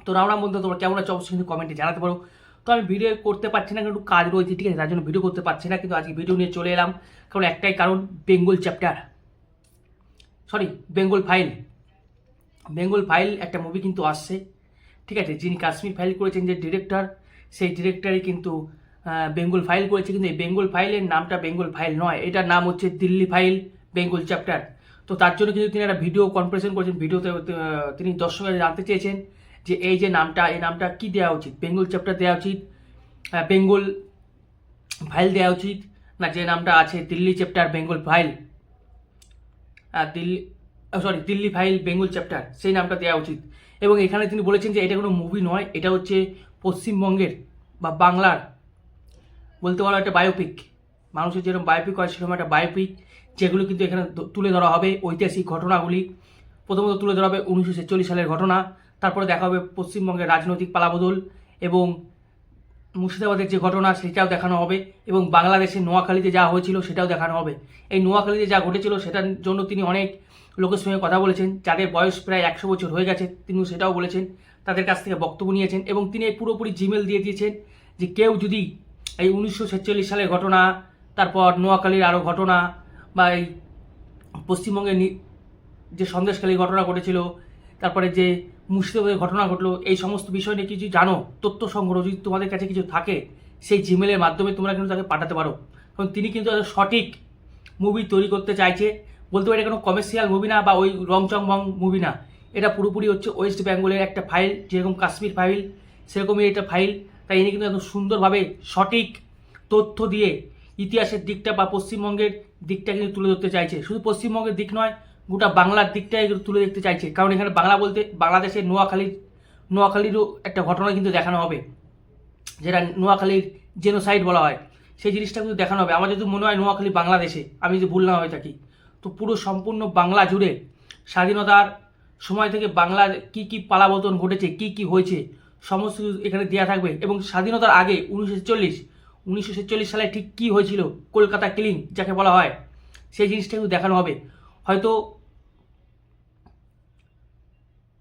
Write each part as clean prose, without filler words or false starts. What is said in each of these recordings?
তো রাম রাম বন্ধু, তোমরা কেমন আছো অবশ্যই কিন্তু কমেন্টে জানাতে পারো। তো আমি ভিডিও করতে পারছি না, কারণ একটু কাজ রয়েছে, ঠিক আছে, তার জন্য ভিডিও করতে পারছি না। কিন্তু আজকে ভিডিও নিয়ে চলে এলাম, কারণ একটাই কারণ, Bengal chapter, sorry Bengal file. Bengal file একটা মুভি কিন্তু আসছে, ঠিক আছে। যিনি কাশ্মীর ফাইল করেছেন, যে ডিরেক্টর, সেই ডিরেক্টরই কিন্তু বেঙ্গল ফাইল করেছে। কিন্তু এই বেঙ্গল ফাইলের নামটা বেঙ্গল ফাইল নয়, এটার নাম হচ্ছে দিল্লি ফাইল বেঙ্গল চ্যাপ্টার। তো তার জন্য কিন্তু তিনি একটা ভিডিও কনফারেন্স করেছেন। ভিডিওতে তিনি দর্শকরা জানতে চেয়েছেন যে এই যে নামটা, এই নামটা কি দেওয়া উচিত, বেঙ্গল চ্যাপ্টার দেওয়া উচিত, বেঙ্গল ফাইল দেওয়া উচিত, না যে নামটা আছে Delhi chapter Bengal file, Delhi Delhi file Bengal chapter, সেই নামটা দেওয়া উচিত। এবং এখানে তিনি বলেছেন যে এটা কোনো মুভি নয়, এটা হচ্ছে পশ্চিমবঙ্গের বা বাংলার বলতে পারো একটা বায়োপিক। মানুষের যেরকম বায়োপিক হয় সেরকম একটা বায়োপিক, যেগুলো কিন্তু এখানে তুলে ধরা হবে ঐতিহাসিক ঘটনাগুলি। প্রথমত তুলে ধরা হবে 1946 সালের ঘটনা, তারপরে দেখা হবে পশ্চিমবঙ্গের রাজনৈতিক পালাবদল এবং মুর্শিদাবাদের যে ঘটনা সেটাও দেখানো হবে, এবং বাংলাদেশের নোয়াখালীতে যা হয়েছিল সেটাও দেখানো হবে। এই নোয়াখালীতে যা ঘটেছিল সেটার জন্য তিনি অনেক লোকের সঙ্গে কথা বলেছেন, যাদের বয়স প্রায় 100 বছর হয়ে গেছে, তিনি সেটাও বলেছেন, তাদের কাছ থেকে বক্তব্য নিয়েছেন। এবং তিনি পুরোপুরি জিমেল দিয়ে দিয়েছেন যে কেউ যদি এই 1946 সালের ঘটনা, তারপর নোয়াখালীর আরও ঘটনা, বা এই পশ্চিমবঙ্গের যে সন্দেশখালী ঘটনা ঘটেছিল, তারপরে যে মুর্শিদাবাদের ঘটনা ঘটলো, এই সমস্ত বিষয় নিয়ে কিছু জানো, তথ্য সংগ্রহ যদি তোমাদের কাছে কিছু থাকে, সেই জিমেলের মাধ্যমে তোমরা কিন্তু তাকে পাঠাতে পারো। কারণ তিনি কিন্তু সঠিক মুভি তৈরি করতে চাইছে। বলতে পারি এটা কোনো কমার্শিয়াল মুভি না, বা ওই রংচং বং মুভি না, এটা পুরোপুরি হচ্ছে ওয়েস্ট বেঙ্গলের একটা ফাইল, যেরকম কাশ্মীর ফাইল সেরকমই এটা ফাইল। তাই ইনি কিন্তু একদম সুন্দরভাবে সঠিক তথ্য দিয়ে ইতিহাসের দিকটা বা পশ্চিমবঙ্গের দিকটা কিন্তু তুলে ধরতে চাইছে। শুধু পশ্চিমবঙ্গের দিক নয়, গোটা বাংলার দিকটাই কিন্তু তুলে দেখতে চাইছে। কারণ এখানে বাংলা বলতে বাংলাদেশের নোয়াখালীরও একটা ঘটনা কিন্তু দেখানো হবে, যেটা নোয়াখালীর জেনোসাইড বলা হয়, সেই জিনিসটা কিন্তু দেখানো হবে। আমার যদি মনে হয় নোয়াখালী বাংলাদেশে, আমি যদি ভুল না হয়ে থাকি, তো পুরো সম্পূর্ণ বাংলা জুড়ে স্বাধীনতার সময় থেকে বাংলার কি কি পালাবদল ঘটেছে, কি কি হয়েছে, সমস্ত কিছু এখানে দেওয়া থাকবে। এবং স্বাধীনতার আগে 1946 সালে ঠিক কি হয়েছিল, কলকাতা কিলিং যাকে বলা হয়, সেই জিনিসটা কিন্তু দেখানো হবে। হয়তো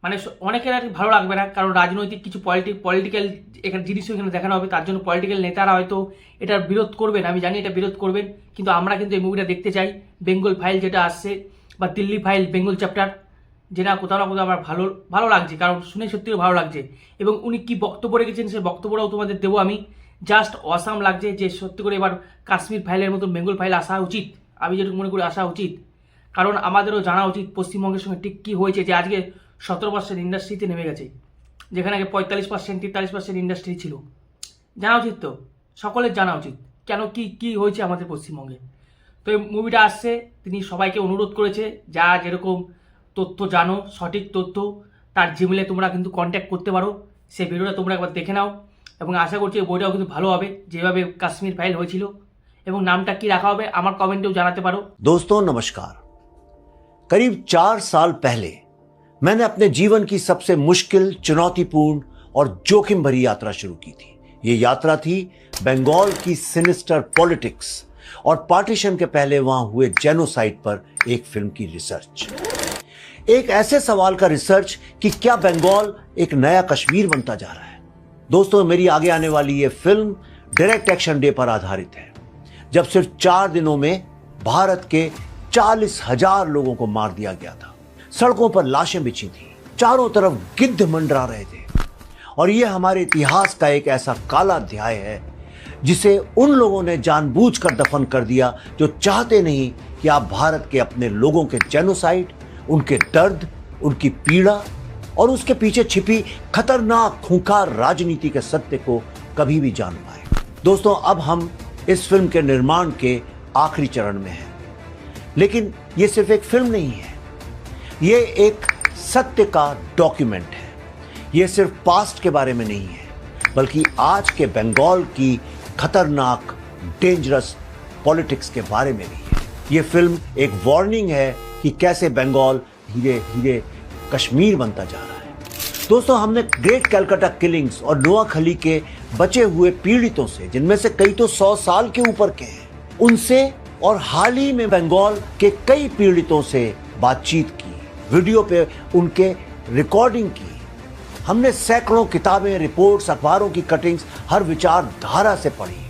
মানে অনেকের আর কি ভালো লাগবে না, কারণ রাজনৈতিক কিছু পলিটিক্যাল এখানে জিনিসও এখানে দেখানো হবে। তার জন্য পলিটিক্যাল নেতারা হয়তো এটার বিরোধ করবেন, আমি জানি এটা বিরোধ করবেন, কিন্তু আমরা কিন্তু এই মুভিটা দেখতে চাই। বেঙ্গল ফাইল যেটা আসছে, বা দিল্লি ফাইল বেঙ্গল চ্যাপ্টার, যে না কোথাও না কোথাও আমার ভালো ভালো লাগছে, কারণ শুনে সত্যিও ভালো লাগছে। এবং উনি কি বক্তব্য রেখেছেন সেই বক্তব্যটাও তোমাদের দেবো আমি। জাস্ট অসাম লাগছে যে সত্যি করে এবার কাশ্মীর ফাইলের মতো বেঙ্গল ফাইল আসা উচিত, আমি যেটুকু মনে করি আসা উচিত। কারণ আমাদেরও জানা উচিত পশ্চিমবঙ্গের সঙ্গে ঠিক কী হয়েছে, যে আজকে 17% ইন্ডাস্ট্রিতে নেমে গেছে, যেখানে আগে 45% 43% ইন্ডাস্ট্রি ছিল। জানা উচিত তো, সকলের জানা উচিত কেন কি কি হয়েছে আমাদের পশ্চিমবঙ্গে। তো এই মুভিটা আসছে, তিনি সবাইকে অনুরোধ করেছে, যা যেরকম তথ্য জানো, সঠিক তথ্য, তার জিমেলে তোমরা কিন্তু কন্ট্যাক্ট করতে পারো। সেই ভিডিওটা তোমরা একবার দেখে নাও, এবং আশা করছি এই বইটাও কিন্তু ভালো হবে, যেভাবে কাশ্মীর ফাইল হয়েছিল। এবং নামটা কি রাখা হবে আমার কমেন্টেও জানাতে পারো। दोस्तों नमस्कार। करीब 4 साल पहले मैंने अपने जीवन की सबसे मुश्किल, चुनौतीपूर्ण और जोखिम भरी यात्रा शुरू की थी। ये यात्रा थी बंगाल की सिनिस्टर पॉलिटिक्स और पार्टीशन के पहले वहां हुए जेनोसाइड पर एक फिल्म की रिसर्च। एक ऐसे सवाल का रिसर्च कि क्या बंगाल एक नया कश्मीर बनता जा रहा है। दोस्तों मेरी आगे आने वाली ये फिल्म डायरेक्ट एक्शन डे पर आधारित है, जब सिर्फ 4 दिनों में भारत के 40,000 लोगों को मार दिया गया था। सड़कों पर लाशें बिछी थी, चारों तरफ गिद्ध मंडरा रहे थे। और यह हमारे इतिहास का एक ऐसा काला अध्याय है जिसे उन लोगों ने जानबूझकर दफन कर दिया जो चाहते नहीं कि आप भारत के अपने लोगों के जेनोसाइड, उनके दर्द, उनकी पीड़ा और उसके पीछे छिपी खतरनाक खूंखार राजनीति के सत्य को कभी भी जान पाए। दोस्तों अब हम इस फिल्म के निर्माण के आखिरी चरण में हैं, लेकिन ये सिर्फ एक फिल्म नहीं है, ये एक सत्य का डॉक्यूमेंट है। ये सिर्फ पास्ट के बारे में नहीं है, बल्कि आज के बंगाल की खतरनाक, डेंजरस पॉलिटिक्स के बारे में भी है। ये फिल्म एक वार्निंग है कि कैसे बंगाल धीरे धीरे कश्मीर बनता जा रहा है। दोस्तों हमने ग्रेट कैलकाटा किलिंग्स और नोआखली के बचे हुए पीड़ितों से, जिनमें से कई तो 100 साल के ऊपर के हैं, उनसे और हाल ही में बंगाल के कई पीड़ितों से बातचीत की, वीडियो पे उनके रिकॉर्डिंग की। हमने सैकड़ों किताबें, रिपोर्ट्स, अखबारों की कटिंग्स, हर विचारधारा से पढ़ी।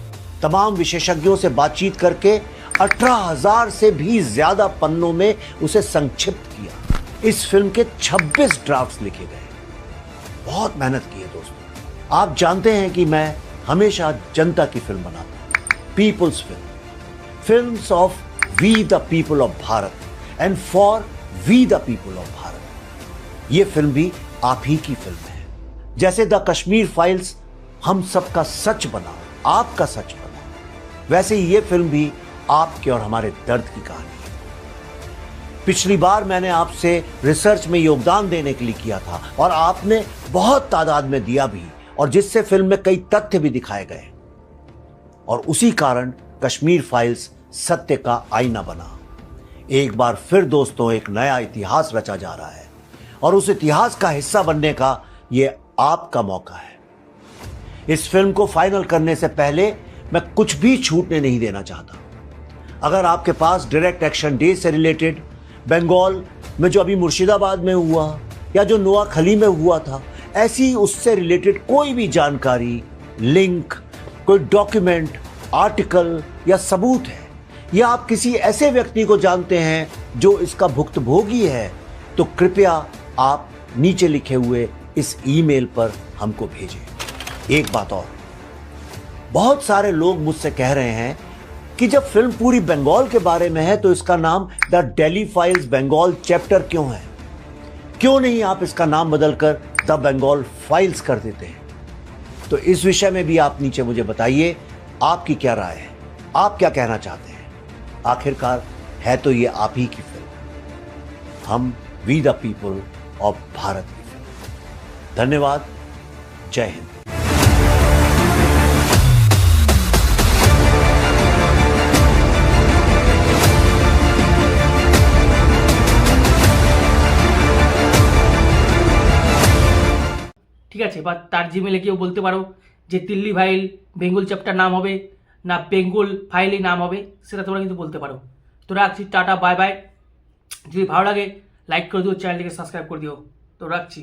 तमाम विशेषज्ञों से बातचीत करके 18,000 से भी ज्यादा पन्नों में उसे संक्षिप्त किया। इस फिल्म के 26 ड्राफ्ट्स लिखे गए। बहुत मेहनत की है दोस्तों। आप जानते हैं कि मैं हमेशा जनता की फिल्म बनाता हूं, people's film, films of we the people of Bharat and for we the people of Bharat. यह फिल्म भी आप ही की फिल्म है। जैसे द कश्मीर फाइल्स हम सबका सच बना, आपका सच बना, वैसे ही यह फिल्म भी आपके और हमारे दर्द की कहानी है। पिछली बार मैंने आपसे रिसर्च में योगदान देने के लिए किया था और आपने बहुत तादाद में दिया भी, और जिससे फिल्म में कई तथ्य भी दिखाए गए, और उसी कारण कश्मीर फाइल्स सत्य का आईना बना। एक बार फिर दोस्तों एक नया इतिहास रचा जा रहा है और उस इतिहास का हिस्सा बनने का यह आपका मौका है। इस फिल्म को फाइनल करने से पहले मैं कुछ भी छूटने नहीं देना चाहता। अगर आपके पास डायरेक्ट एक्शन डे से रिलेटेड, बंगाल में जो अभी मुर्शिदाबाद में हुआ या जो नोआखली में हुआ था, ऐसी उससे रिलेटेड कोई भी जानकारी, लिंक, कोई डॉक्यूमेंट, आर्टिकल या सबूत है, या आप किसी ऐसे व्यक्ति को जानते हैं जो इसका भुक्तभोगी है, तो कृपया आप नीचे लिखे हुए इस ईमेल पर हमको भेजें। एक बात और, बहुत सारे लोग मुझसे कह रहे हैं कि जब फिल्म पूरी बंगाल के बारे में है तो इसका नाम the Delhi files Bengal chapter क्यों है? क्यों नहीं आप इसका नाम बदलकर द बंगाल फाइल्स कर देते हैं? तो इस विषय में भी आप नीचे मुझे बताइए, आपकी क्या राय है, आप क्या कहना चाहते हैं। आखिरकार है तो ये आप ही की फिल्म, हम we the people of Bharat की फिल्म। धन्यवाद। जय हिंद। ঠিক আছে, বা তার জিমেলে কেউ বলতে পারো যে দিল্লি ফাইল বেঙ্গল চ্যাপ্টার নাম হবে না বেঙ্গল ফাইলই নাম হবে, সেটা তোমরা কিন্তু বলতে পারো। তো রাখছি, টাটা, বাই বাই। যদি ভালো লাগে লাইক করে দিও, চ্যানেলটিকে সাবস্ক্রাইব করে দিও। তো রাখছি।